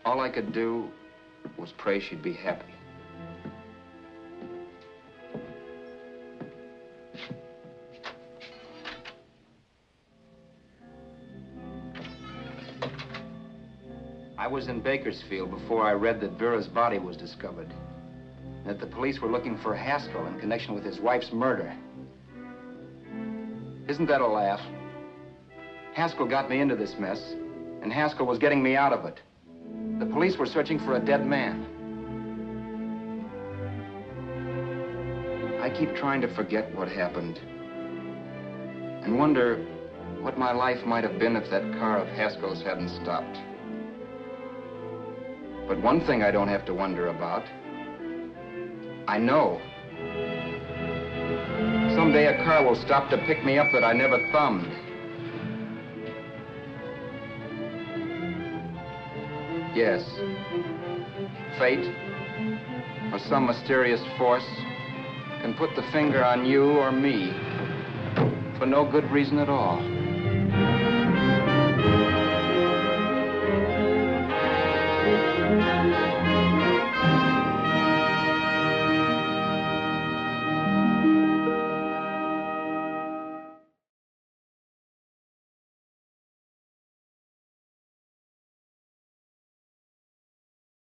All I could do was pray she'd be happy. I was in Bakersfield before I read that Vera's body was discovered, and that the police were looking for Haskell in connection with his wife's murder. Isn't that a laugh? Haskell got me into this mess, and Haskell was getting me out of it. The police were searching for a dead man. I keep trying to forget what happened and wonder what my life might have been if that car of Haskell's hadn't stopped. But one thing I don't have to wonder about. I know. Someday a car will stop to pick me up that I never thumbed. Yes. Fate, or some mysterious force, can put the finger on you or me for no good reason at all.